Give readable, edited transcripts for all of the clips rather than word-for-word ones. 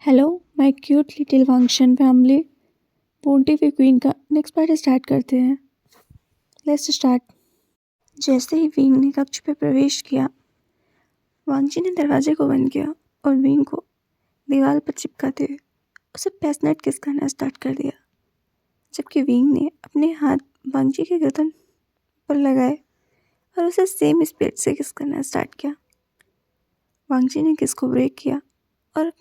Hello my cute little Wangshan family. Pontific Queen का next part start करते हैं। Let's start. जैसे ही विंग ने कक्ष में प्रवेश किया, वांगजी ने दरवाजे को बंद किया और विंग को दीवार पर चिपकाते हुए उसे पैसनेट किस करना स्टार्ट कर दिया, जबकि विंग ने अपने हाथ वांगजी के गर्दन पर लगाए और उसे सेम स्पीड से किस करना स्टार्ट किया। वांगजी ने किस को ब्रेक किया और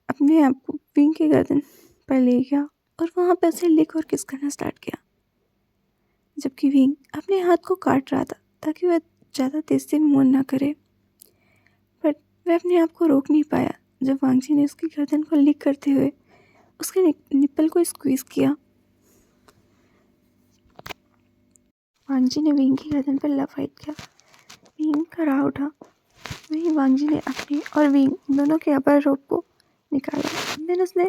अपने आप को विंग के गर्दन पर ले गया और वहां पर उसे लिक और किस करना स्टार्ट किया, जबकि विंग अपने हाथ को काट रहा था ताकि वह ज़्यादा तेज से मूव ना करे, बट वह अपने आप को रोक नहीं पाया जब वांगजी ने उसकी गर्दन को लिक करते हुए उसके निप्पल को स्क्वीज किया। वांगजी ने विंग की गर्दन पर फाइट किया। विंग का राह उठा। वहीं वांगजी ने अपनी और विंग दोनों के अपर रोप को निकाला। देन उसने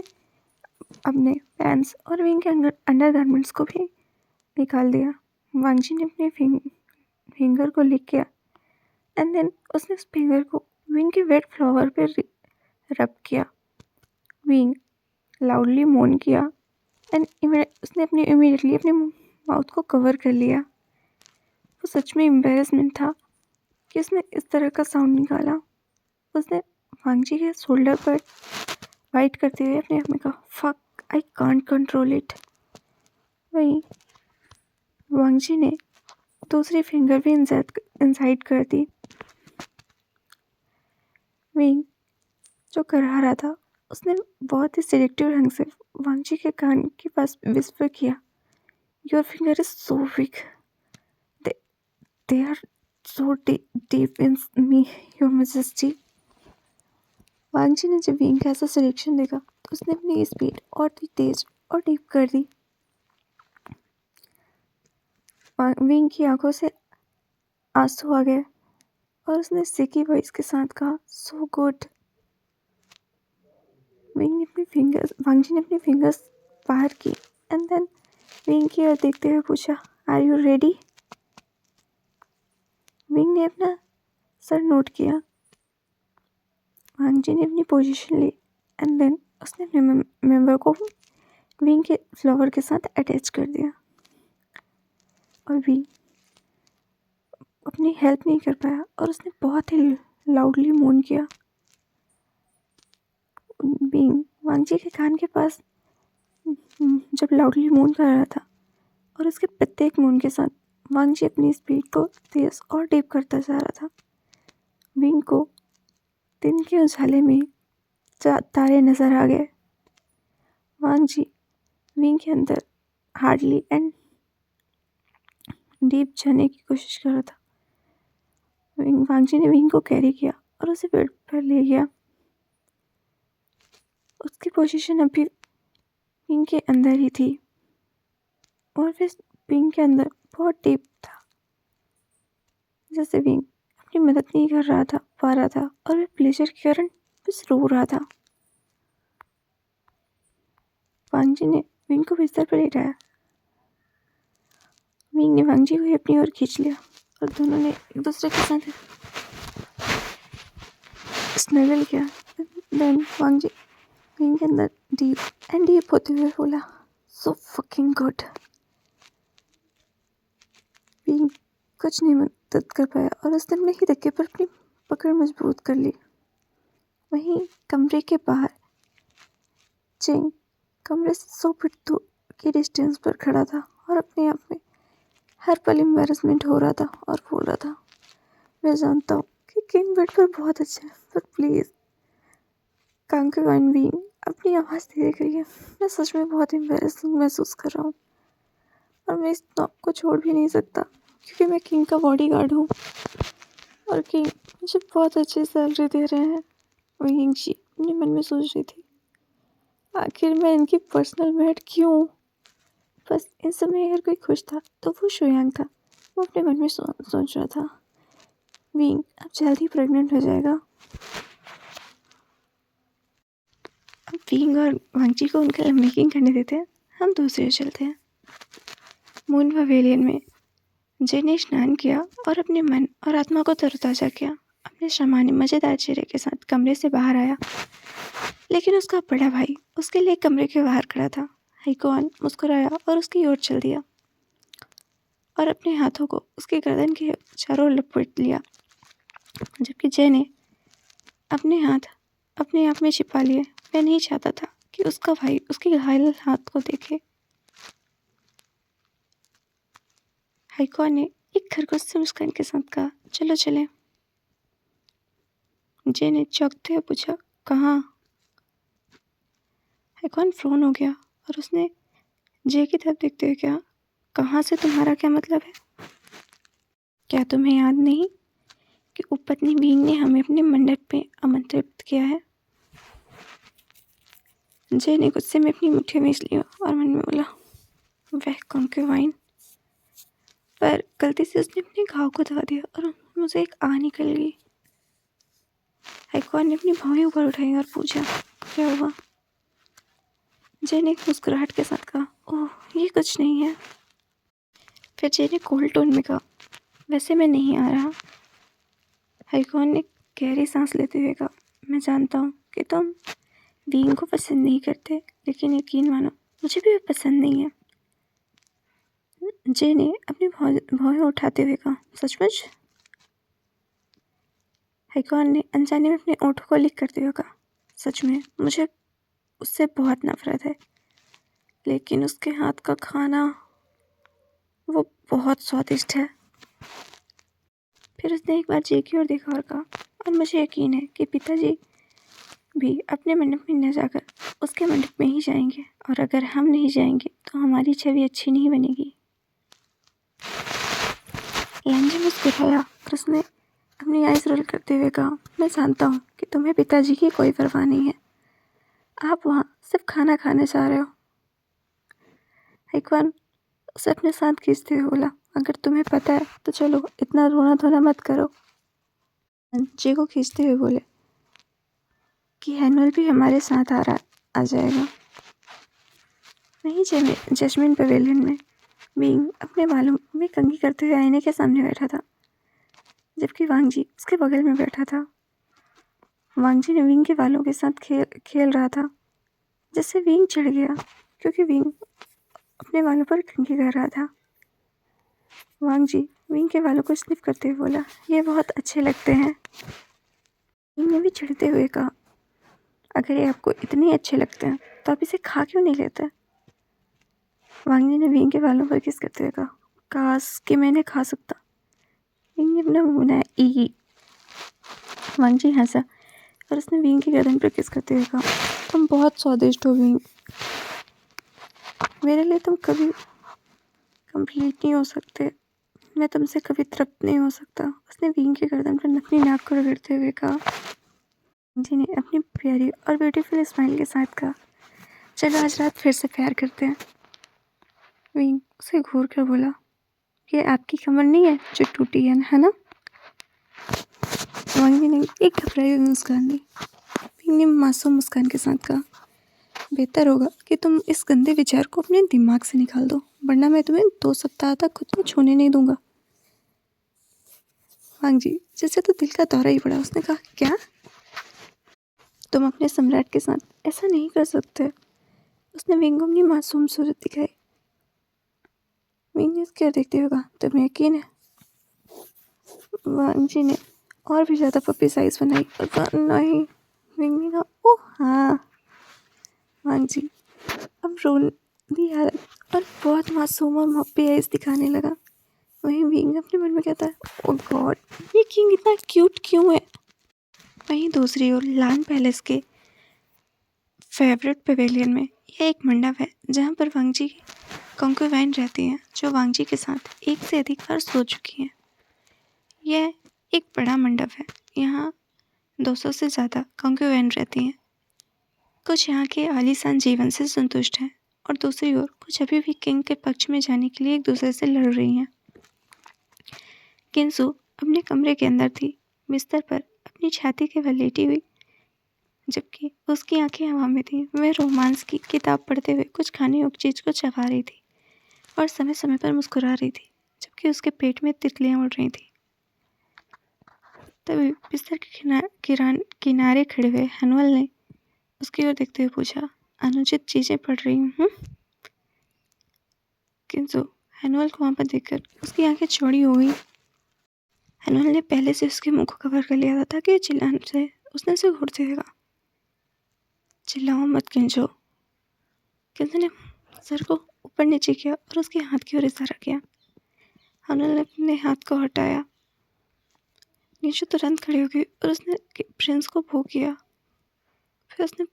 अपने पैंट्स और विंग के अंडर गारमेंट्स को भी निकाल दिया। वांगजी ने अपने फिंगर को लिक किया एंड देन उसने उस फिंगर को विंग के वेट फ्लावर पे रब किया। विंग लाउडली मोन किया एंड उसने इमीडिएटली अपने माउथ को कवर कर लिया। वो सच में एम्बेरसमेंट था कि उसने इस तरह का साउंड निकाला। उसने वांगजी के शोल्डर पर बाइट करते हुए अपने आप में कहा, fuck I can't control it. वहीं वांगजी ने दूसरी फिंगर भी इंसाइड कर दी। विंग जो कर रहा था उसने बहुत ही सिलेक्टिव ढंग से वांगजी के कान के पास विस्पर किया, your finger is so weak, they are so deep in me your majesty. Wangji ने जब विंग का ऐसा सिलेक्शन देखा तो उसने अपनी स्पीड और भी तेज और डीप कर दी। विंग की आंखों से आंसू आ गए और उसने सिकी वॉइस के साथ कहा, सो गुड। वांगजी ने अपनी फिंगर्स बाहर की एंड देन विंग की ओर देखते हुए पूछा, आर यू रेडी? विंग ने अपना सर नोट किया। वांगजी ने अपनी पोजीशन ली एंड देन उसने अपने मेंबर को विंग के फ्लावर के साथ अटैच कर दिया और विंग अपनी हेल्प नहीं कर पाया और उसने बहुत ही लाउडली मोन किया। विंग वांगजी के कान के पास जब लाउडली मोन कर रहा था और उसके प्रत्येक मोन के साथ वांगजी अपनी स्पीड को तेज और डीप करता जा रहा था। विंग को दिन के उजाले में तारे नजर आ गए। वांगजी विंग के अंदर हार्डली एंड डीप जाने की कोशिश कर रहा था। वांगजी ने विंग को कैरी किया और उसे बेड पर ले गया। उसकी पोजीशन अभी विंग के अंदर ही थी और फिर विंग के अंदर बहुत डीप था, जैसे विंग अपनी मदद नहीं कर रहा था पा रहा था और वह प्लेजर के कारण बस रो रहा था। वांगजी ने विंग को बिस्तर पर लेटाया। विंग ने वांगजी को अपनी ओर खींच लिया और दोनों ने एक दूसरे के साथ स्नगल किया। देन वांगजी विंग के अंदर डीप होते हुए बोला, सो फकिंग गुड। विंग कुछ नहीं मदद कर पाया और उस दिन में ही धक्के पर अपनी पकड़ मजबूत कर ली। वहीं कमरे के बाहर चिंग कमरे से 100 फीट दूर की डिस्टेंस पर खड़ा था और अपने आप में हर पल एम्बैरेसमेंट हो रहा था और बोल रहा था, मैं जानता हूँ कि किंग बेड पर बहुत अच्छा है, बट प्लीज़ कंकरवाइन विंग अपनी आवाज़ धीरे करिए। मैं सच में बहुत एम्बैरेसिंग महसूस कर रहा हूँ और मैं इस नॉब को छोड़ भी नहीं सकता क्योंकि मैं किंग का बॉडीगार्ड हूँ और किंग मुझे बहुत अच्छी सैलरी दे रहे हैं। विंग जी अपने मन में सोच रही थी, आखिर मैं इनकी पर्सनल मेट क्यों? बस इस समय अगर कोई खुश था तो वो शुयांग था। वो अपने मन में सोच रहा था, विंग अब जल्दी प्रेग्नेंट हो जाएगा। अब विंग और वांगजी को उनका मेकिंग करने देते हैं। हम दूसरे चलते हैं। मून पवेलियन में जिन ने स्नान किया और अपने मन और आत्मा को तरोताजा किया। अब अपने सामान्य मज़ेदार चेहरे के साथ कमरे से बाहर आया, लेकिन उसका बड़ा भाई उसके लिए कमरे के बाहर खड़ा था। हाइकुआन मुस्कुराया और उसकी ओर चल दिया और अपने हाथों को उसकी गर्दन के चारों लपेट लिया, जबकि जय ने अपने हाथ अपने आप में छिपा लिए। वह नहीं चाहता था कि उसका भाई उसके घायल हाथ को देखे। हाइकुआन ने एक खरगोश से मुस्कान के साथ कहा, चलो चलें। जय ने चौंकते हुए पूछा, कहाँ? हाइकुआन फ़ोन हो गया और उसने जय की तरफ देखते हुए कहा, कहाँ से तुम्हारा क्या मतलब है? क्या तुम्हें याद नहीं कि उपपत्नी बींग ने हमें अपने मंडप में आमंत्रित किया है? जय ने गुस्से में अपनी मुट्ठी मींच लिया और मन में बोला, वह कॉन्क्यूवाइन। पर गलती से उसने अपने घाव को दबा दिया और मुझे एक आह निकल गई। हाइकुआन ने अपनी भौहें ऊपर उठाई और पूछा, क्या हुआ? जय ने एक मुस्कुराहट के साथ कहा, ओह ये कुछ नहीं है। फिर जय ने कोल्ड टोन में कहा, वैसे मैं नहीं आ रहा। हाइकुआन ने गहरी सांस लेते हुए कहा, मैं जानता हूँ कि तुम बींग को पसंद नहीं करते, लेकिन यकीन मानो मुझे भी पसंद नहीं है। जय ने अपनी भौहें उठाते हुए कहा, सचमुच? हाइकुआन ने अनजाने में अपने ओठों को लिक करते हुए कहा, सच में मुझे उससे बहुत नफरत है, लेकिन उसके हाथ का खाना वो बहुत स्वादिष्ट है। फिर उसने एक बार जय की ओर देखा और कहा, और मुझे यकीन है कि पिताजी भी अपने मंडप में न जाकर उसके मंडप में ही जाएंगे, और अगर हम नहीं जाएंगे तो हमारी छवि अच्छी नहीं बनेगी। लंजन मुस्कुराया और उसने अपनी आइज़ रोल करते हुए कहा, मैं जानता हूँ कि तुम्हें पिताजी की कोई परवाह नहीं है, आप वहाँ सिर्फ खाना खाने जा रहे हो। हाइकुआन उसे अपने साथ खींचते हुए बोला, अगर तुम्हें पता है तो चलो, इतना रोना धोना मत करो। जय को खींचते हुए बोले कि हैनुअल भी हमारे साथ आ जाएगा। वहीं जजमेंट पवेलियन में बींग अपने बालों में कंघी करते हुए आईने के सामने बैठा था, जबकि वांगजी उसके बगल में बैठा था। वांगजी ने विंग के बालों के साथ खेल रहा था, जिससे विंग चिढ़ गया, क्योंकि विंग अपने बालों पर कंघी कर रहा था। वांगजी विंग के बालों को स्निफ करते हुए बोला, ये बहुत अच्छे लगते हैं। विंग ने भी चिढ़ते हुए कहा, अगर ये आपको इतने अच्छे लगते हैं तो आप इसे खा क्यों नहीं लेते? वांगजी ने विंग के बालों पर किस करते हुए कहा, काश कि मैंने खा सकता। विंग ने अपना मुंह बनाया, ई। वांगजी हंसा और उसने विंग की गर्दन पर किस करते हुए कहा, तुम बहुत स्वादिष्ट हो विंग, मेरे लिए तुम कभी कंप्लीट नहीं हो सकते, मैं तुमसे कभी तृप्त नहीं हो सकता। उसने विंग की गर्दन पर अपनी नाक को रगड़ते हुए कहा। जी ने अपनी प्यारी और ब्यूटीफुल स्माइल के साथ कहा, चलो आज रात फिर से प्यार करते हैं। विंग उसे घूर कर बोला, ये आपकी कमर नहीं है जो टूटी है ना? वांगी ने एक घबराई हुई मुस्कान दी। विंग ने मासूम मुस्कान के साथ कहा, बेहतर होगा कि तुम इस गंदे विचार को अपने दिमाग से निकाल दो, वरना मैं तुम्हें 2 सप्ताह तक खुद को छूने नहीं दूंगा। वांगजी जैसे तो दिल का दौरा ही पड़ा, उसने कहा, क्या? तुम अपने सम्राट के साथ ऐसा नहीं कर सकते। उसने विंग को अपनी मासूम सूरत दिखाई। विंग ने उसकी ओर देखते हुए कहा, तुम्हें यकीन है? वांगजी ने और भी ज़्यादा पप्पी साइज बनाई और कहा, नहीं। विंग ने कहा, ओह हाँ। वांगजी अब रोल दी हालत और बहुत मासूम और पप्पी आइज दिखाने लगा। वहीं विंग अपने मन में कहता है, ओह गॉड, ये किंग इतना क्यूट क्यों है? वहीं दूसरी ओर लान पैलेस के फेवरेट पवेलियन में यह एक मंडप है जहाँ पर वांगजी की कॉन्क्यूवाइन रहती हैं, जो वांगजी के साथ एक से अधिक बार सो चुकी हैं। यह एक बड़ा मंडप है, यहाँ 200 से ज़्यादा कॉन्क्यूवाइन रहती हैं। कुछ यहाँ के आलीशान जीवन से संतुष्ट हैं और दूसरी ओर कुछ अभी भी किंग के पक्ष में जाने के लिए एक दूसरे से लड़ रही हैं। किंसु अपने कमरे के अंदर थी, बिस्तर पर अपनी छाती के बल लेटी हुई, जबकि उसकी आंखें हवा में थीं। वह रोमांस की किताब पढ़ते हुए कुछ खाने योग्य चीज़ को चबा रही थी और समय समय पर मुस्कुरा रही थी, जबकि उसके पेट में तितलियां उड़ रही थी। तभी बिस्तर के किनारे खड़े हुए हनवल ने उसकी ओर देखते हुए पूछा, अनुचित चीजें पढ़ रही हूँ? किंतु हनवल को वहां पर देखकर उसकी आंखें चौड़ी हो गई। हनवल ने पहले से उसके मुंह को कवर कर लिया था ताकि चिल्लाने से उसने उसे घूरते हुए कहा, चिल्लाओ मत किंजो। किंजो ने सर को ऊपर नीचे किया और उसके हाथ की ओर इशारा किया। हनवल ने अपने हाथ को हटाया। किंजो तुरंत खड़ी हो गई और उसने प्रिंस को भोग किया। फिर उसने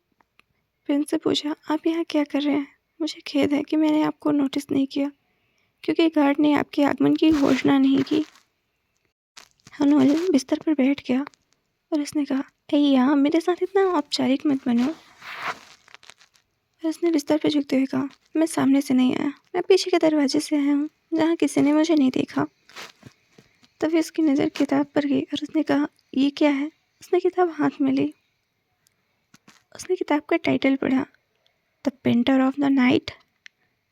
प्रिंस से पूछा, आप यहाँ क्या कर रहे हैं? मुझे खेद है कि मैंने आपको नोटिस नहीं किया क्योंकि गार्ड ने आपके आगमन की घोषणा नहीं की। हनवल बिस्तर पर बैठ गया और उसने कहा, अय्या मेरे साथ इतना औपचारिक मत बनो। फिर उसने बिस्तर पर झुकते हुए कहा, मैं सामने से नहीं आया, मैं पीछे के दरवाजे से आया हूँ जहाँ किसी ने मुझे नहीं देखा। तभी उसकी नज़र किताब पर गई और उसने कहा, ये क्या है? उसने किताब हाथ में ली। उसने किताब का टाइटल पढ़ा, the painter of the night,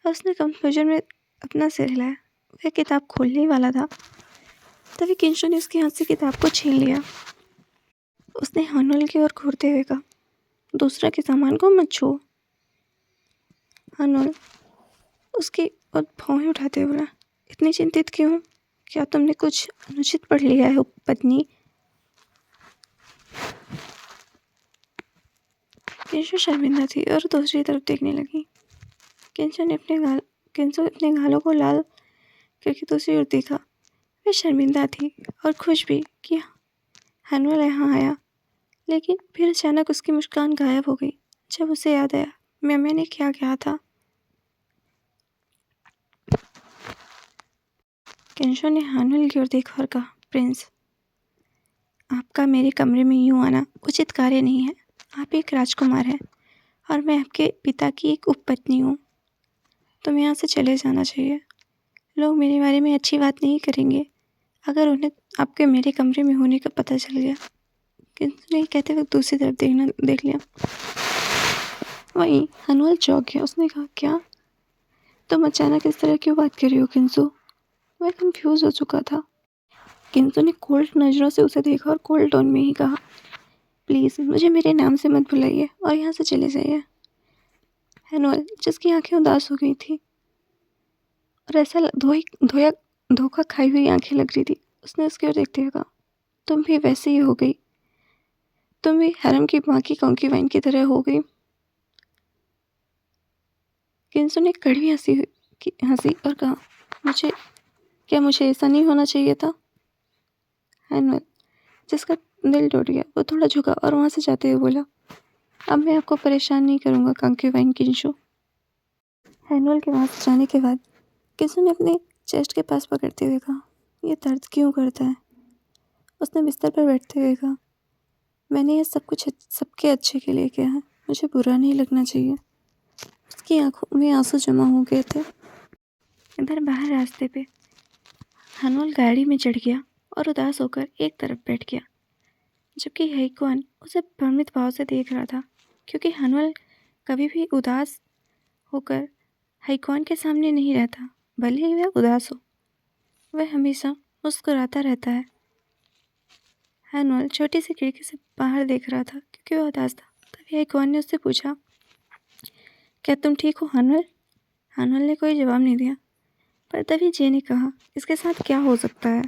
और उसने कंफ्यूजन में अपना सिर हिलाया। वह किताब खोलने वाला था तभी किंशो ने उसके हाथ से किताब को छीन लिया। उसने हनवल की ओर घूरते हुए कहा, दूसरा के सामान को मत छू। हनवल उसकी ओर भौहें उठाते हुए बोला, इतनी चिंतित क्यों? क्या तुमने कुछ अनुचित पढ़ लिया है पत्नी? किंशो शर्मिंदा थी और दूसरी तरफ देखने लगी। किंशो अपने गालों को लाल करके दूसरी ओर देखा। वह शर्मिंदा थी और खुश भी कि हनवल यहाँ आया, लेकिन फिर अचानक उसकी मुस्कान गायब हो गई जब उसे याद आया मैंने क्या कहा था। किंशो ने हनवल की ओर देखा और कहा, प्रिंस, आपका मेरे कमरे में यूं आना उचित कार्य नहीं है। आप एक राजकुमार हैं और मैं आपके पिता की एक उपपत्नी हूँ। तुम्हें यहाँ से चले जाना चाहिए। लोग मेरे बारे में अच्छी बात नहीं करेंगे अगर उन्हें आपके मेरे कमरे में होने का पता चल गया। किंशो ने कहते वक्त दूसरी तरफ देख लिया। वहीं हनवल चौंक गया। उसने कहा, क्या तुम अचानक इस तरह क्यों बात कर रही हो किंशो? वह कंफ्यूज हो चुका था। किंशो ने कोल्ड नज़रों से उसे देखा और कोल्ड टोन में ही कहा, प्लीज़ मुझे मेरे नाम से मत बुलाइए और यहाँ से चले जाइए। हनवल, जिसकी आंखें उदास हो गई थी और ऐसा धोखा खाई हुई आंखें लग रही थी, उसने उसकी ओर देखते हुए कहा, तुम भी वैसे ही हो गई। तुम भी हरम की बाकी कॉन्क्यूबाइन की तरह हो गई। किंशो ने कड़वी हंसी और कहा, मुझे ऐसा नहीं होना चाहिए था? हनवल, जिसका दिल टूट गया, वो थोड़ा झुका और वहां से जाते हुए बोला, अब मैं आपको परेशान नहीं करूंगा कॉन्क्यूबाइन किंशो। हनवल के वहां से जाने के बाद किंशो ने अपने चेस्ट के पास पकड़ते हुए कहा, ये दर्द क्यों करता है? उसने बिस्तर पर बैठते हुए कहा, मैंने यह सब कुछ सबके अच्छे के लिए किया है, मुझे बुरा नहीं लगना चाहिए। उसकी आंखों में आंसू जमा हो गए थे। इधर बाहर रास्ते पे हनवल गाड़ी में चढ़ गया और उदास होकर एक तरफ बैठ गया, जबकि हाइक्वान उसे भ्रमित भाव से देख रहा था क्योंकि हनवल कभी भी उदास होकर हाइक्वान के सामने नहीं रहता, भले ही वह उदास हो। वह हमेशा मुस्कुराता रहता है। हनवल छोटी सी खिड़की से बाहर देख रहा था क्योंकि वह उदास था। तभी हाइक्वान ने उससे पूछा, क्या तुम ठीक हो हनवल? हनवल ने कोई जवाब नहीं दिया, पर तभी जे ने कहा, इसके साथ क्या हो सकता है?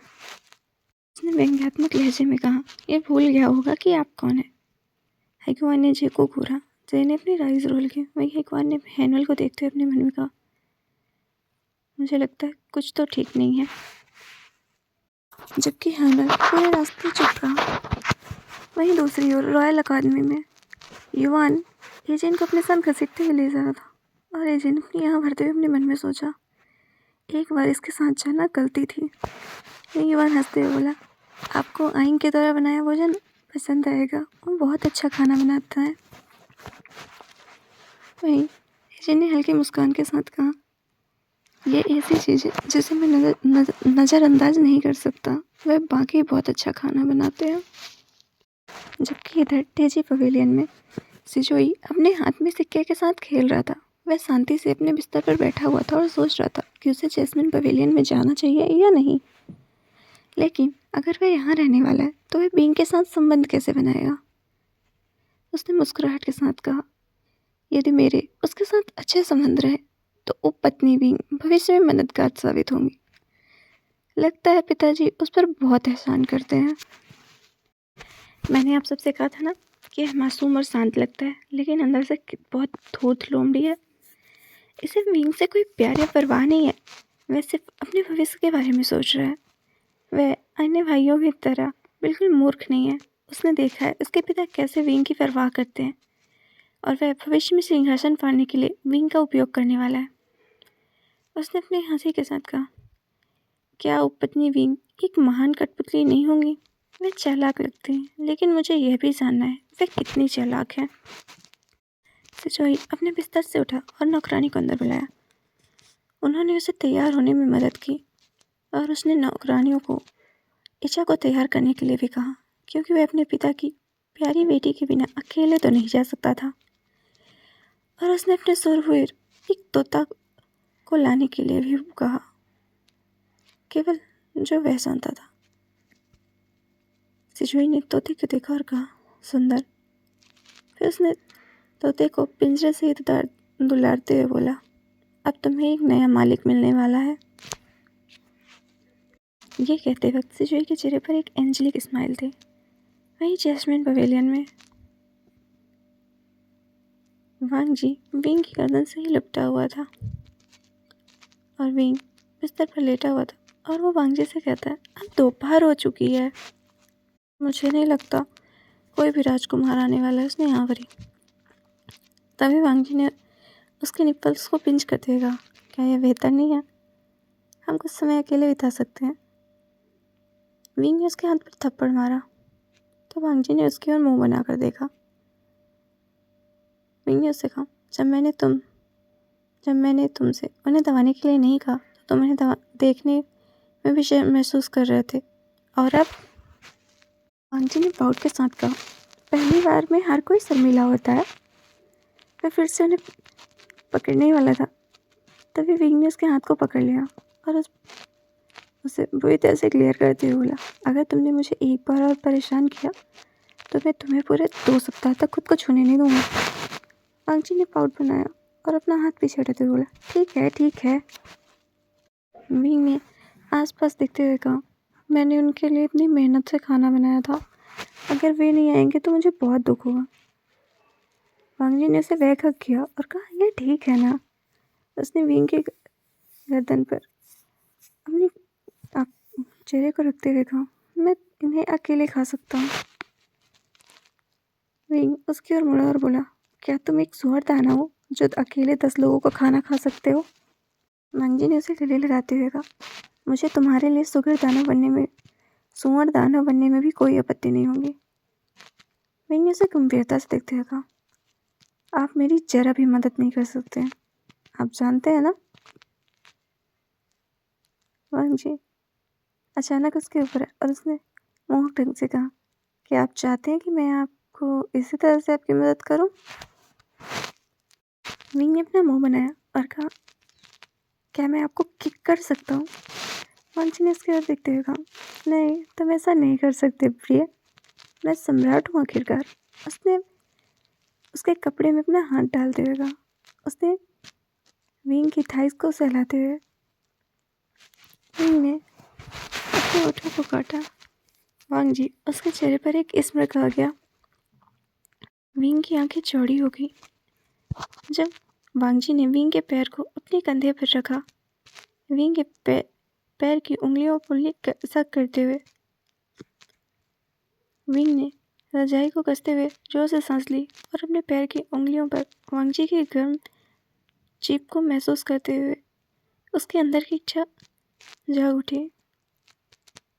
उसने व्यंग्यात्मक लहजे में कहा, ये भूल गया होगा कि आप कौन है। हाइक्वान ने जे को घूरा। जे ने अपनी राइज रोल की। वहीं हाइक्वान ने हनवल को देखते हुए अपने मन में कहा, मुझे लगता है कुछ तो ठीक नहीं है। जबकि हनवल पूरे रास्ते चुप रहा। वहीं दूसरी ओर रॉयल अकादमी में युवान एजेंट को अपने साथ घसीटते हुए ले जा रहा था और एजेंट अपनी यहाँ भरते हुए अपने मन में सोचा, एक बार इसके साथ जाना गलती थी। युवान हंसते हुए बोला, आपको आइन के द्वारा बनाया भोजन पसंद आएगा, वो बहुत अच्छा खाना बनाता है। वहीं एजेंट ने हल्की मुस्कान के साथ कहा, ये ऐसी चीज़ है जिसे मैं नज़रअंदाज नहीं कर सकता, वह बाकी बहुत अच्छा खाना बनाते हैं। जबकि इधर तेजी पवेलियन में सिजोई अपने हाथ में सिक्के के साथ खेल रहा था। वह शांति से अपने बिस्तर पर बैठा हुआ था और सोच रहा था कि उसे जैस्मिन पवेलियन में जाना चाहिए या नहीं। लेकिन अगर वह यहाँ रहने वाला है तो वह बिंग के साथ संबंध कैसे बनाएगा? उसने मुस्कुराहट के साथ कहा, यदि मेरे उसके साथ अच्छे संबंध रहे तो उपपत्नी बिंग भविष्य में मददगार साबित होंगी। लगता है पिताजी उस पर बहुत एहसान करते हैं। मैंने आप सबसे कहा था ना कि यह मासूम और शांत लगता है, लेकिन अंदर से बहुत धूर्त लोमड़ी है। इसे विंग से कोई प्यार या परवाह नहीं है। वह सिर्फ अपने भविष्य के बारे में सोच रहा है। वह अन्य भाइयों की तरह बिल्कुल मूर्ख नहीं है। उसने देखा है उसके पिता कैसे विंग की परवाह करते हैं और वह भविष्य में सिंहासन पाने के लिए विंग का उपयोग करने वाला है। उसने अपनी हंसी के साथ कहा, क्या उपपत्नी विंग एक महान कठपुतली नहीं होंगी? वे चालाक लगते हैं, लेकिन मुझे यह भी जानना है वे कितनी चालाक है। सिचोई अपने बिस्तर से उठा और नौकरानी को अंदर बुलाया। उन्होंने उसे तैयार होने में मदद की और उसने नौकरानियों को इच्छा को तैयार करने के लिए भी कहा, क्योंकि वह अपने पिता की प्यारी बेटी के बिना अकेले तो नहीं जा सकता था। और उसने अपने सुरवीर एक तोता को लाने के लिए भी कहा, केवल जो वह जानता था। सिचुई ने तोते को देखा और कहा, सुंदर। फिर उसने तोते को पिंजरे से दुलारते हुए बोला, अब तुम्हें एक नया मालिक मिलने वाला है। ये कहते वक्त सिचुई के चेहरे पर एक एंजेलिक स्माइल थे। वहीं जैस्मिन पवेलियन में वांग जी विंग की गर्दन से ही लिपटा हुआ था और विंग बिस्तर पर लेटा हुआ था और वो वांग जी से कहता है, अब दोपहर हो चुकी है। मुझे नहीं लगता कोई भी राजकुमार आने वाला है, उसने यहाँ वरी। तभी वांग जी ने उसके निप्पल्स को पिंच कर देगा। क्या यह बेहतर नहीं है? हम कुछ समय अकेले बिता सकते हैं। विंग ने उसके हाथ पर थप्पड़ मारा तो वांग जी ने उसकी ओर मुंह बनाकर देखा। विंग ने उससे कहा, जब मैंने तुमसे उन्हें दबाने के लिए नहीं कहा तो तुम उन्हें देखने में भी शर्म महसूस कर रहे थे, और अब? वांग जी ने प्राउड के साथ कहा, पहली बार में हर कोई शर्मीला होता है। वह फिर से उन्हें पकड़ने वाला था, तभी विंग ने उसके हाथ को पकड़ लिया और उसे बुरी तरह से क्लियर करते हुए बोला, अगर तुमने मुझे एक बार और परेशान किया तो मैं तुम्हें पूरे 2 सप्ताह तक खुद को छूने नहीं दूंगा। वांग जी ने पाउट बनाया और अपना हाथ पीछे हटाते हुए बोला, ठीक है। विंग ने आसपास देखते हुए कहा, मैंने उनके लिए इतनी मेहनत से खाना बनाया था, अगर वे नहीं आएंगे तो मुझे बहुत दुख होगा। वांग जी ने उसे बैक हक किया और कहा, यह ठीक है ना? उसने विंग के गर्दन पर अपनी चेहरे को रखते हुए कहा, मैं इन्हें अकेले खा सकता हूँ। विंग उसकी ओर मुड़ा और बोला, क्या तुम एक सुअर दाना हो जो अकेले 10 लोगों को खाना खा सकते हो? वांग जी ने उसे गले लगाते हुए कहा, मुझे तुम्हारे लिए सुअर दाना बनने में भी कोई आपत्ति नहीं होगी। विंग ने उसे गंभीरता से देखते हुए कहा, आप मेरी जरा भी मदद नहीं कर सकते, आप जानते हैं ना? वांग जी अचानक उसके ऊपर है और उसने मोहक ढंग से कहा, क्या आप चाहते हैं कि मैं आपको इसी तरह से आपकी मदद करूं? विंग ने अपना मुंह बनाया और कहा, क्या मैं आपको किक कर सकता हूँ? वांग जी ने उसकी ओर देखते हुए कहा, नहीं, तुम ऐसा नहीं कर सकते प्रिय, मैं सम्राट हूँ आखिरकार। उसने उसके कपड़े में अपना हाथ डालते हुए कहा। उसने विंग की थाइस को सहलाते हुए विंग ने अपने होठों को काटा। वांग जी उसके चेहरे पर एक स्mirk आ गया। विंग की आंखें चौड़ी हो गई जब वांग जी ने विंग के पैर को अपने कंधे पर रखा। विंग के पैर की उंगलियों पर सक करते हुए विंग ने रजाई को कसते हुए जोर से सांस ली और अपने पैर की उंगलियों पर वांग जी की गर्म चिप को महसूस करते हुए उसके अंदर की इच्छा जाग उठी।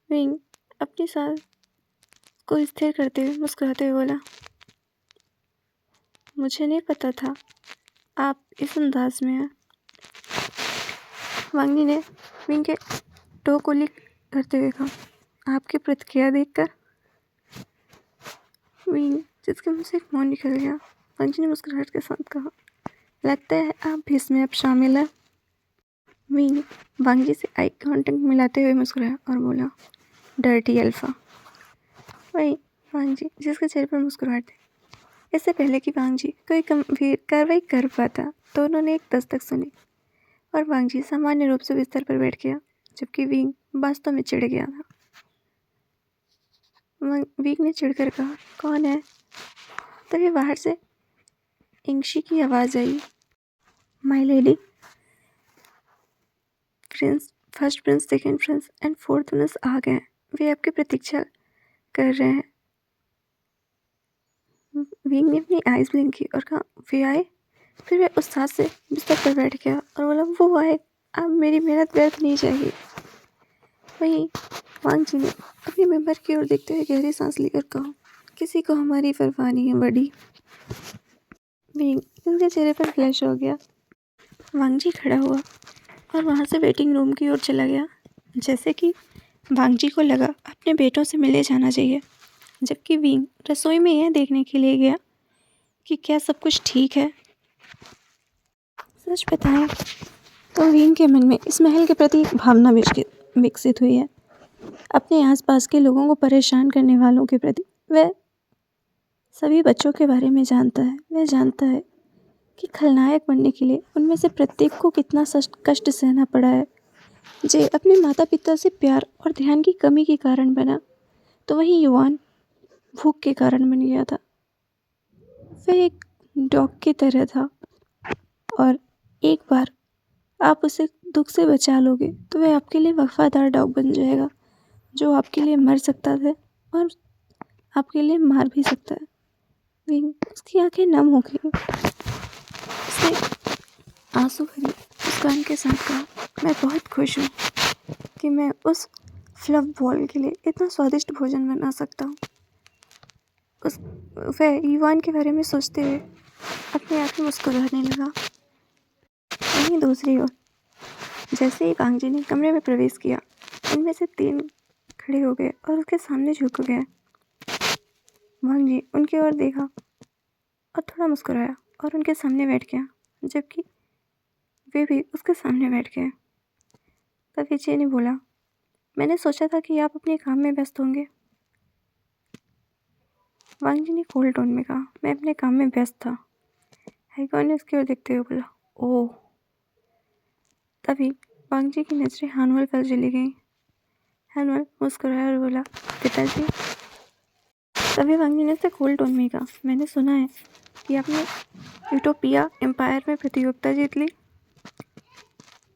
विंग अपनी सांस को स्थिर करते हुए मुस्कुराते हुए बोला, मुझे नहीं पता था आप इस अंदाज में हैं। वांग जी ने विंग के टो को लिक करते हुए कहा, आपकी प्रतिक्रिया देखकर? विंग जिसके मुंह से एक मौन निकल गया। वांग जी ने मुस्कुराहट के साथ कहा, लगता है आप भी इसमें अब शामिल हैं। विंग वांग जी से आई कांटेक्ट मिलाते हुए मुस्कुराया और बोला, डर्टी अल्फा। वही वांग जी जिसके चेहरे पर मुस्कुराहट थी। इससे पहले कि वांग जी कोई गंभीर कार्रवाई कर पाता तो उन्होंने एक दस्तक सुनी और वांग जी सामान्य रूप से बिस्तर पर बैठ गया, जबकि विंग वास्तव में चिढ़ गया था। विंग ने चिढ़कर कहा, कौन है? तभी बाहर से इंग्शी की आवाज़ आई, my lady, prince, first prince, second prince and fourth prince आ गए हैं। वे आपकी प्रतीक्षा कर रहे हैं। विंग ने अपनी आइज ब्लिंक की और कहा, वे आए? फिर वह उत्साह से बिस्तर पर बैठ गया और बोला, वो आए, अब मेरी मेहनत व्यर्थ नहीं जाएगी। वहीं वांग जी ने अपने मेंबर की ओर देखते हुए गहरी सांस लेकर कहा, किसी को हमारी परवाह नहीं है बड़ी। विंग उसके चेहरे पर फ्लैश हो गया। वांग जी खड़ा हुआ और वहाँ से वेटिंग रूम की ओर चला गया, जैसे कि वांग जी को लगा अपने बेटों से मिले जाना चाहिए, जबकि विंग रसोई में यह देखने के लिए गया कि क्या सब कुछ ठीक है। सच बताएं तो विंग के मन में इस महल के प्रति एक भावना विकसित हुई है। अपने आसपास के लोगों को परेशान करने वालों के प्रति वह सभी बच्चों के बारे में जानता है। वह जानता है कि खलनायक बनने के लिए उनमें से प्रत्येक को कितना कष्ट सहना पड़ा है। जे अपने माता पिता से प्यार और ध्यान की कमी के कारण बना, तो वहीं युवान भूख के कारण बन गया था। वह एक डॉग की तरह था और एक बार आप उसे दुख से बचा लोगे तो वह आपके लिए वफादार डॉग बन जाएगा, जो आपके लिए मर सकता है और आपके लिए मार भी सकता है। विंग उसकी आंखें नम हो गई। उसने आंसू भरी मुस्कान के साथ कहा, मैं बहुत खुश हूँ कि मैं उस फ्लफ बॉल के लिए इतना स्वादिष्ट भोजन बना सकता हूँ। वह युवान के बारे में सोचते हुए अपने आप में मुस्कुराने लगा। वहीं दूसरी ओर जैसे ही वांग जी ने कमरे में प्रवेश किया, उनमें से 3 खड़े हो गए और उसके सामने झुक गए। वांग जी उनकी ओर देखा और थोड़ा मुस्कुराया और उनके सामने बैठ गया, जबकि वे भी उसके सामने बैठ गए। तभी जी ने बोला, मैंने सोचा था कि आप अपने काम में व्यस्त होंगे। वांग जी ने कोल्ड टोन में कहा, मैं अपने काम में व्यस्त था। हाइकॉन ने उसकी ओर देखते हुए बोला, ओह। तभी वांग जी की नजरें हानुअल पर चली गईं। हानुअल मुस्कुराया और बोला, पिताजी। तभी वांग जी ने उससे कोल्ड टोन में कहा, मैंने सुना है कि आपने यूटोपिया एम्पायर में प्रतियोगिता जीत ली।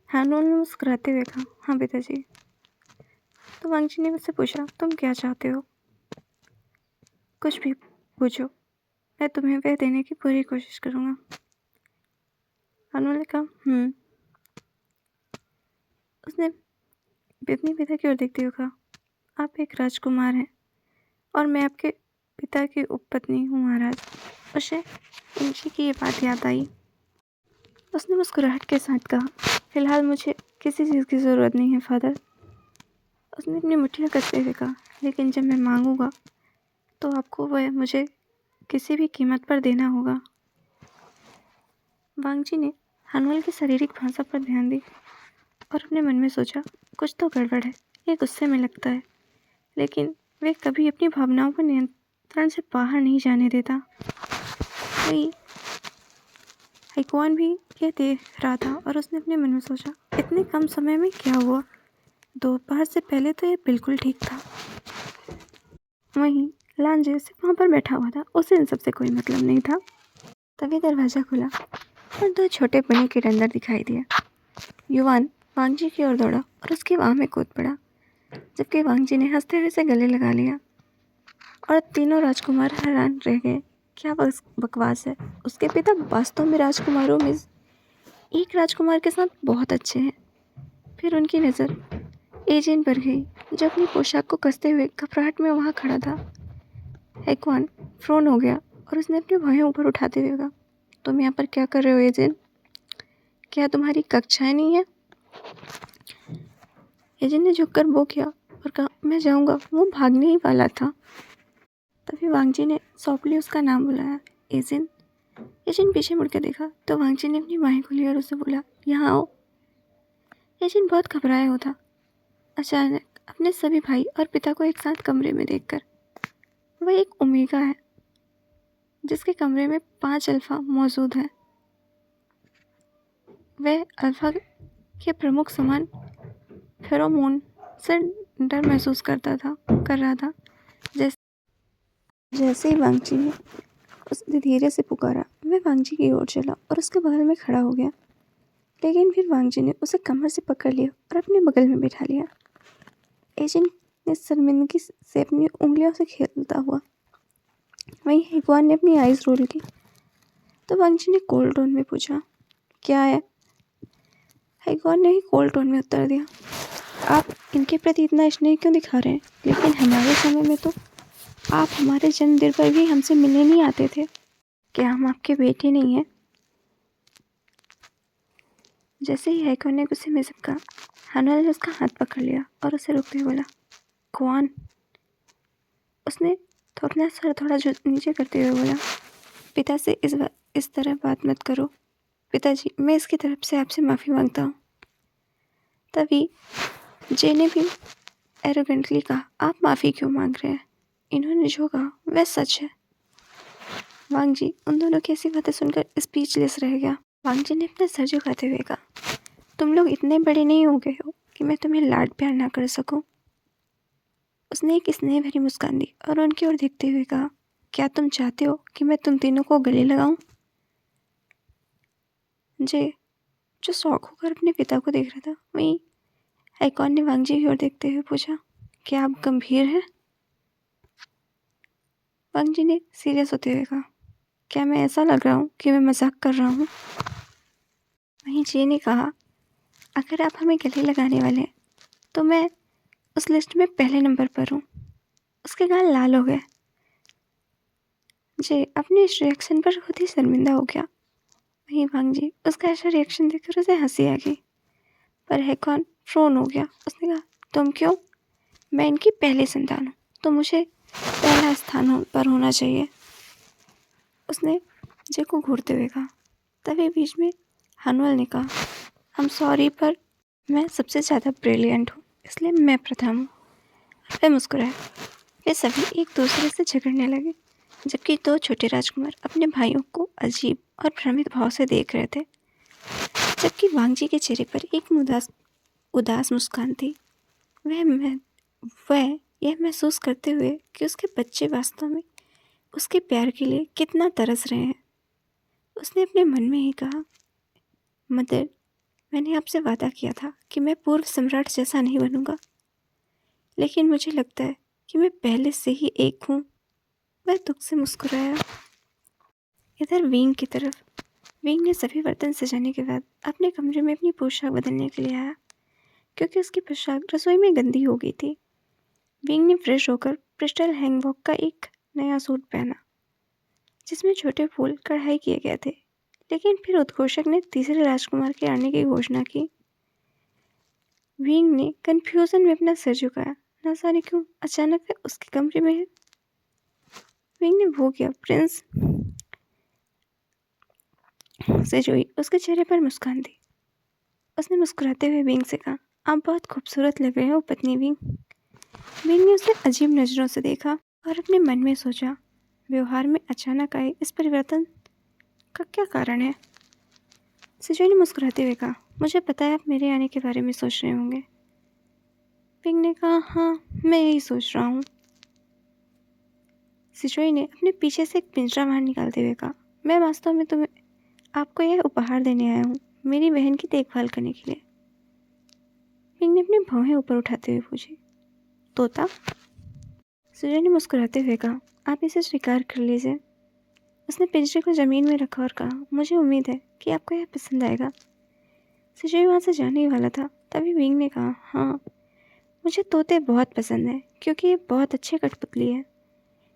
हानुअल ने मुस्कुराते हुए कहा, हाँ पिताजी। तो वांग जी ने मुझसे पूछा, तुम क्या चाहते हो? कुछ भी पूछो, मैं तुम्हें वह देने की पूरी कोशिश करूँगा। हानुअल ने कहा, उसने अपने पिता की ओर देखते हुए कहा, आप एक राजकुमार हैं और मैं आपके पिता की उपपत्नी हूँ महाराज। उसे इंशी की ये बात याद आई। उसने मुस्कुराहट के साथ कहा, फिलहाल मुझे किसी चीज़ की ज़रूरत नहीं है फादर। उसने अपनी मुट्ठियाँ कसते हुए कहा, लेकिन जब मैं मांगूंगा तो आपको वह मुझे किसी भी कीमत पर देना होगा। वांग जी ने हानुअल की शारीरिक भाषा पर ध्यान दी और अपने मन में सोचा, कुछ तो गड़बड़ है। ये गुस्से में लगता है, लेकिन वे कभी अपनी भावनाओं को नियंत्रण से बाहर नहीं जाने देता। वही हाइकॉन भी यह देख रहा था और उसने अपने मन में सोचा, इतने कम समय में क्या हुआ? दोपहर से पहले तो यह बिल्कुल ठीक था। वहीं लांजे सिर्फ वहाँ पर बैठा हुआ था, उसे इन सबसे कोई मतलब नहीं था। तभी दरवाज़ा खुला और 2 छोटे बने किड अंदर दिखाई दिए। युवान वांग जी की ओर दौड़ा और उसकी बाह में कूद पड़ा, जबकि वांग जी ने हंसते हुए उसे गले लगा लिया और तीनों राजकुमार हैरान रह गए। क्या बकवास है! उसके पिता वास्तव में राजकुमारों में एक राजकुमार के साथ बहुत अच्छे हैं। फिर उनकी नज़र एजेन पर गई, जो अपनी पोशाक को कसते हुए घबराहट में वहाँ खड़ा था। हाइकॉन फ्रोन हो गया और उसने अपने बाहें ऊपर उठाते हुए कहा, तुम यहाँ पर क्या कर रहे हो एजेन? क्या तुम्हारी कक्षाएं नहीं है? एजेन ने झुककर वो किया और कहा, मैं जाऊँगा। वो भागने ही वाला था। तभी वांग जी ने सॉफ्टली उसका नाम बुलाया, एजेन। एजेन पीछे मुड़ के देखा तो वांग जी ने अपनी बाहें खोली और उसे बोला, यहाँ आओ। एजेन बहुत घबराया हुआ था। अचानक अपने सभी भाई और पिता को एक साथ कमरे में देखकर। वह एक ओमेगा है जिसके कमरे में 5 अल्फा मौजूद हैं। वह अल्फा के प्रमुख समान फेरोमोन से डर महसूस कर रहा था। जैसे ही वांगची ने उसे धीरे से पुकारा, वह वांगची की ओर चला और उसके बगल में खड़ा हो गया। लेकिन फिर वांगची ने उसे कमर से पकड़ लिया और अपने बगल में बैठा लिया। एजेंट ने शर्मिंदगी से अपनी उंगलियों से खेलता हुआ। वहीं हेगवान ने अपनी आइज रोल की तो वांगची ने कोल्ड टोन में पूछा, क्या है? हेगवान ने ही कोल्ड टोन में उत्तर दिया, आप इनके प्रति इतना स्नेह क्यों दिखा रहे हैं? लेकिन हमारे समय में तो आप हमारे जन्मदिन पर भी हमसे मिलने नहीं आते थे। क्या हम आपके बेटे नहीं हैं? जैसे ही हेगवान ने गुस्से में झपका, हनुअल ने उसका हाथ पकड़ लिया और उसे रोकते हुए बोला, कौन? उसने तो अपना सर थोड़ा नीचे करते हुए बोला, पिता से इस तरह बात मत करो। पिताजी, मैं इसकी तरफ से आपसे माफ़ी मांगता हूँ। तभी जे ने भी एरोगेंटली कहा, आप माफ़ी क्यों मांग रहे हैं? इन्होंने जो कहा वह सच है। वांगजी उन दोनों की ऐसी बातें सुनकर स्पीचलेस रह गया। वांगजी ने अपना सर झुकाते हुए कहा, तुम लोग इतने बड़े नहीं हो गए हो कि मैं तुम्हें लाड प्यार ना कर सकूं। उसने एक स्नेह भरी मुस्कान दी और उनकी ओर देखते हुए कहा, क्या तुम चाहते हो कि मैं तुम तीनों को गले लगाऊं? जो शौक होकर अपने पिता को देख रहा था, वहीं हेगवान ने वांगजी की ओर देखते हुए पूछा, क्या आप गंभीर हैं? वांगजी ने सीरियस होते हुए कहा, क्या मैं ऐसा लग रहा हूँ कि मैं मजाक कर रहा हूँ? वहीं जे ने कहा, अगर आप हमें गले लगाने वाले हैं तो मैं उस लिस्ट में पहले नंबर पर हूँ। उसके गाल लाल हो गए। जे अपने इस रिएक्शन पर खुद ही शर्मिंदा हो गया। वहीं वांगजी उसका ऐसा रिएक्शन देखकर उसे हंसी आ गई, पर हेगवान फ्रोन हो गया। उसने कहा, तुम क्यों? मैं इनकी पहली संतान हूँ तो मुझे पहला स्थान पर होना चाहिए। उसने जे को घूरते हुए कहा। तभी बीच में हनुअल ने कहा, I'm सॉरी पर मैं सबसे ज़्यादा ब्रिलियंट हूँ, इसलिए मैं प्रथम हूँ। वह मुस्कुराए। वे सभी एक दूसरे से झगड़ने लगे, जबकि 2 छोटे राजकुमार अपने भाइयों को अजीब और भ्रमित भाव से देख रहे थे। जबकि वांगजी के चेहरे पर एक उदास मुस्कान थी। वह यह महसूस करते हुए कि उसके बच्चे वास्तव में उसके प्यार के लिए कितना तरस रहे हैं। उसने अपने मन में ही कहा, मदर, मैंने आपसे वादा किया था कि मैं पूर्व सम्राट जैसा नहीं बनूंगा, लेकिन मुझे लगता है कि मैं पहले से ही एक हूँ। वह दुख से मुस्कुराया। इधर विंग की तरफ, विंग ने सभी बर्तन सजाने के बाद अपने कमरे में अपनी पोशाक बदलने के लिए आया, क्योंकि उसकी पोशाक रसोई में गंदी हो गई थी। विंग ने फ्रेश होकर क्रिस्टल हैंगवॉक का एक नया सूट पहना, जिसमें छोटे फूल कढ़ाई किए गए थे। लेकिन फिर उद्घोषक ने तीसरे राजकुमार के आने की घोषणा की। विंग ने कंफ्यूजन में अपना सिर झुकाया, न जाने क्यों अचानक वह उसके कमरे में है। विंग ने वो किया, प्रिंस से जोई उसके चेहरे पर मुस्कान दी। उसने मुस्कुराते हुए विंग से कहा, आप बहुत खूबसूरत लग रहे हो पत्नी विंग। विंग ने उसे अजीब नज़रों से देखा और अपने मन में सोचा, व्यवहार में अचानक आए इस परिवर्तन का क्या कारण है? सिजोई ने मुस्कुराते हुए कहा, मुझे पता है आप मेरे आने के बारे में सोच रहे होंगे। विंग ने कहा, हाँ, मैं यही सोच रहा हूँ। सिजोई ने अपने पीछे से एक पिंजरा बाहर निकालते हुए कहा, मैं वास्तव में तुम्हें आपको यह उपहार देने आया हूँ, मेरी बहन की देखभाल करने के लिए। विंग ने अपनी भौहें ऊपर उठाते हुए पूछी, तोता? सिजोई ने मुस्कुराते हुए कहा, आप इसे स्वीकार कर लीजिए। उसने पिंजरे को ज़मीन में रखा और कहा, मुझे उम्मीद है कि आपको यह पसंद आएगा। सिजोई वहाँ से जाने ही वाला था, तभी विंग ने कहा, हाँ, मुझे तोते बहुत पसंद हैं क्योंकि ये बहुत अच्छे कठपुतली है।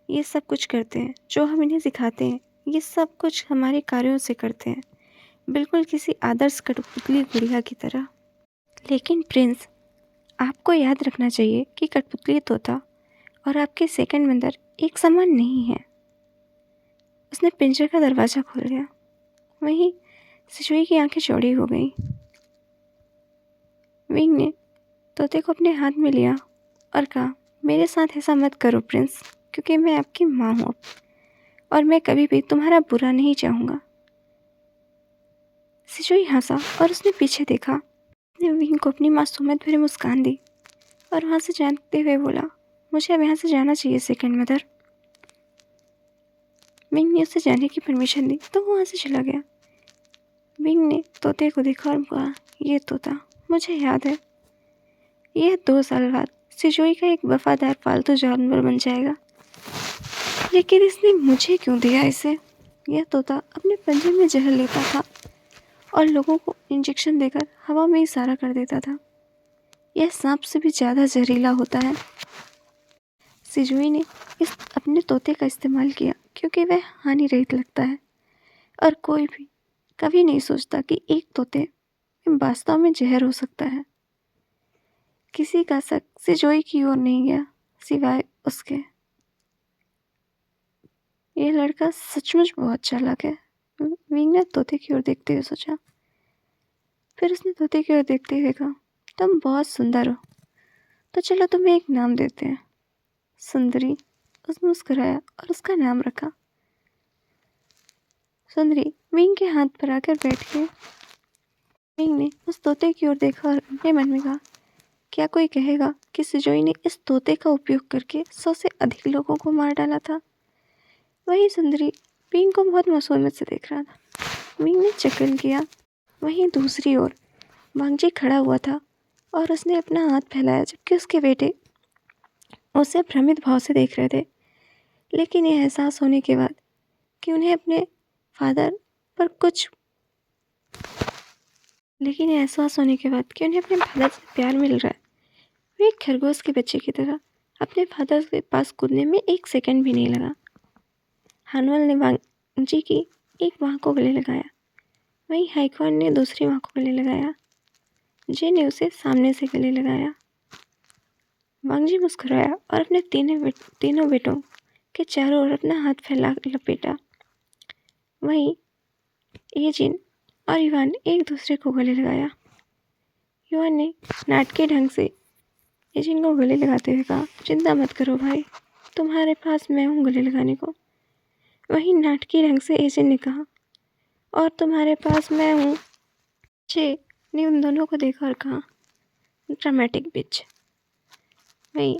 ये सब कुछ करते हैं जो हम इन्हें सिखाते हैं, ये सब कुछ हमारे कार्यों से करते हैं, बिल्कुल किसी आदर्श कठपुतली गुड़िया की तरह। लेकिन प्रिंस, आपको याद रखना चाहिए कि कठपुतली तोता और आपके सेकंड मंदिर एक समान नहीं है। उसने पिंजरे का दरवाज़ा खोल दिया। वहीं सिजोई की आंखें चौड़ी हो गईं। विंग ने तोते को अपने हाथ में लिया और कहा, मेरे साथ ऐसा मत करो प्रिंस, क्योंकि मैं आपकी माँ हूँ और मैं कभी भी तुम्हारा बुरा नहीं चाहूँगा। सिजुई हंसा और उसने पीछे देखा। उसने विंग को अपनी मासूमियत भरी मुस्कान दी और वहाँ से जाते हुए बोला, मुझे अब यहाँ से जाना चाहिए सेकंड मदर। विंग ने उसे जाने की परमिशन दी तो वो वहाँ से चला गया। विंग ने तोते को देखा और कहा, ये तोता मुझे याद है, यह 2 साल बाद सिजुई का एक वफादार पालतू जानवर बन जाएगा, लेकिन इसने मुझे क्यों दिया इसे। यह तोता अपने पंजे में जहर लेता था और लोगों को इंजेक्शन देकर हवा में इशारा कर देता था। यह सांप से भी ज़्यादा जहरीला होता है। सिजुई ने इस अपने तोते का इस्तेमाल किया क्योंकि वह हानि रहित लगता है और कोई भी कभी नहीं सोचता कि एक तोते में वास्तव में जहर हो सकता है। किसी का शक सिजुई की ओर नहीं गया सिवाय उसके। यह लड़का सचमुच बहुत चालाक है, विंग ने तोते की ओर देखते हुए सोचा। फिर उसने तोते की ओर देखते हुए कहा, तुम बहुत सुंदर हो, तो चलो तुम्हें एक नाम देते हैं, सुंदरी। उसने मुस्कुराया और उसका नाम रखा। सुंदरी विंग के हाथ पर आकर बैठ गई। विंग ने उस तोते की ओर देखा और अपने मन में कहा, क्या कोई कहेगा कि सिजुई ने इस तोते का उपयोग करके 100 से अधिक लोगों को मार डाला था। वहीं सुंदरी विंग को बहुत मासूमियत से देख रहा था। विंग ने चकल किया। वहीं दूसरी ओर वांगजी खड़ा हुआ था और उसने अपना हाथ फैलाया, जबकि उसके बेटे उसे भ्रमित भाव से देख रहे थे। लेकिन यह एहसास होने के बाद कि उन्हें अपने फादर पर कुछ से प्यार मिल रहा है, वे एक खरगोश के बच्चे की तरह अपने फादर के पास कूदने में 1 सेकंड भी नहीं लगा। हानुअल ने वांगजी की एक बाँह को गले लगाया, वहीं हाइक्वान ने दूसरी बाँह को गले लगाया। जे ने उसे सामने से गले लगाया। वांगजी मुस्कुराया और अपने तीनों बेटों के चारों ओर अपना हाथ फैला लपेटा। वहीं एजिन और युवान ने एक दूसरे को गले लगाया। युवान ने नाटकीय ढंग से एजिन को गले लगाते हुए कहा, चिंता मत करो भाई, तुम्हारे पास मैं हूँ गले लगाने को। वहीं नाटकीय ढंग से एजिन ने कहा, और तुम्हारे पास मैं हूँ। जे ने उन दोनों को देखा और कहा, ड्रामेटिक बिच। वहीं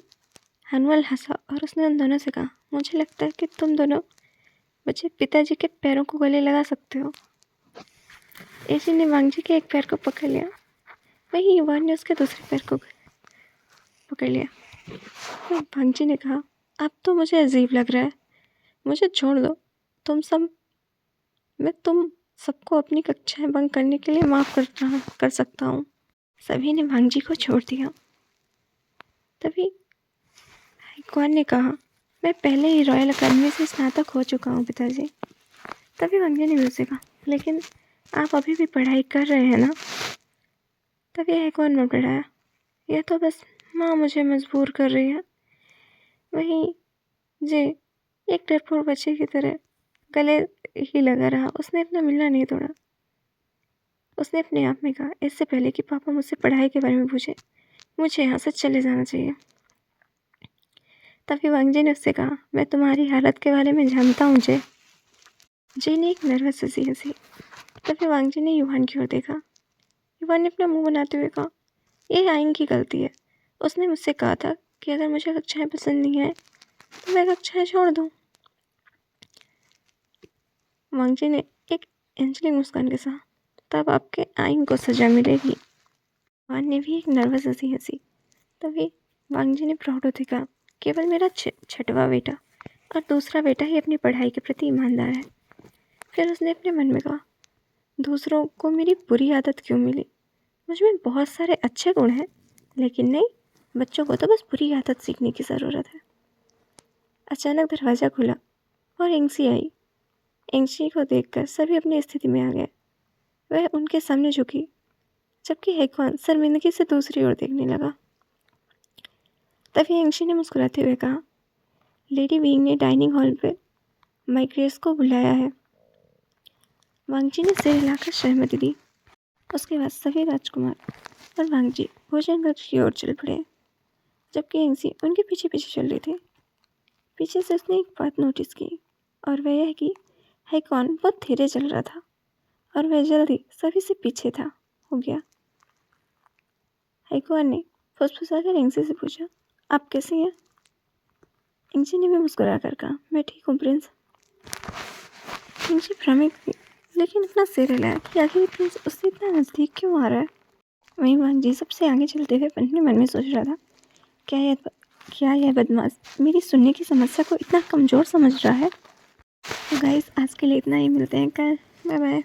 हानुअल हंसा और उसने उन दोनों से कहा, मुझे लगता है कि तुम दोनों बच्चे पिताजी के पैरों को गले लगा सकते हो। एजिन ने वांगजी के एक पैर को पकड़ लिया, वहीं युवान ने उसके दूसरे पैर को पकड़ लिया। तो वांगजी ने कहा, अब तो मुझे अजीब लग रहा है, मुझे छोड़ दो। मैं तुम सबको अपनी कक्षाएं बंक करने के लिए माफ़ कर सकता हूँ। सभी ने वांगजी को छोड़ दिया। तभी हाइक्वान ने कहा, मैं पहले ही रॉयल अकेडमी से स्नातक हो चुका हूँ पिताजी। तभी वांगजी ने भी उसे कहा, लेकिन आप अभी भी पढ़ाई कर रहे हैं ना। तभी हाइक्वान बड़बड़ाया, यह तो बस माँ मुझे मजबूर कर रही है। वहीं जे एक डरपोक बच्चे की तरह गले ही लगा रहा, उसने अपना मिलना नहीं तोड़ा। उसने अपने आप में कहा, इससे पहले कि पापा मुझसे पढ़ाई के बारे में पूछे, मुझे यहाँ से चले जाना चाहिए। तभी वांगजी ने उससे कहा, मैं तुम्हारी हालत के बारे में जानता हूँ जे। जे ने एक नर्वस हंसी हंसी। तभी वांगजी ने युवान की ओर देखा। युवान ने अपना मुंह बनाते हुए कहा, यह आइंग की गलती है। उसने मुझसे कहा था कि अगर मुझे कक्षाएं पसंद नहीं आए तो मैं कक्षाएं छोड़ दूँ। वांगजी ने एक एंजली मुस्कान के साथ, तब आपके आइंग को सजा मिलेगी। वान ने भी एक नर्वस हंसी हंसी। तभी वांगजी ने प्राउड होते कहा, केवल मेरा छठवां बेटा और दूसरा बेटा ही अपनी पढ़ाई के प्रति ईमानदार है। फिर उसने अपने मन में कहा, दूसरों को मेरी बुरी आदत क्यों मिली। मुझ में बहुत सारे अच्छे गुण हैं, लेकिन नहीं, बच्चों को तो बस बुरी आदत सीखने की ज़रूरत है। अचानक दरवाज़ा खुला और एंग्सी आई। एंग्सी को देखकर सभी अपनी स्थिति में आ गए। वह उनके सामने झुकी, जबकि हाइक्वान शर्मिंदगी से दूसरी ओर देखने लगा। तभी एंग्सी ने मुस्कुराते हुए कहा, लेडी विंग ने डाइनिंग हॉल पर माइग्रेस को बुलाया है। वांगजी ने सिर हिलाकर सहमति दी। उसके बाद सभी राजकुमार और वांगजी भोजन कक्ष की ओर चल पड़े। जबकि एंग्सी उनके पीछे पीछे चल रही थी। पीछे से उसने एक बात नोटिस की, और वह यह कि हाइकॉन बहुत धीरे चल रहा था और वह जल्दी सभी से पीछे हो गया। हाइकॉन ने फुसफुसाकर एंग्सी से पूछा, आप कैसी हैं? एंग्सी ने भी मुस्कुरा कर कहा, मैं ठीक हूँ प्रिंस। एंग्सी भ्रमित हुई, लेकिन अपना सिर हिलाया कि आखिर प्रिंस उससे इतना नज़दीक क्यों आ रहा है। वहीं वांग जी सबसे आगे चलते हुए अपने मन में सोच रहा था, क्या यह बदमाश मेरी सुनने की समस्या को इतना कमज़ोर समझ रहा है। तो गाइस, आज के लिए इतना ही, मिलते हैं कल। Bye bye.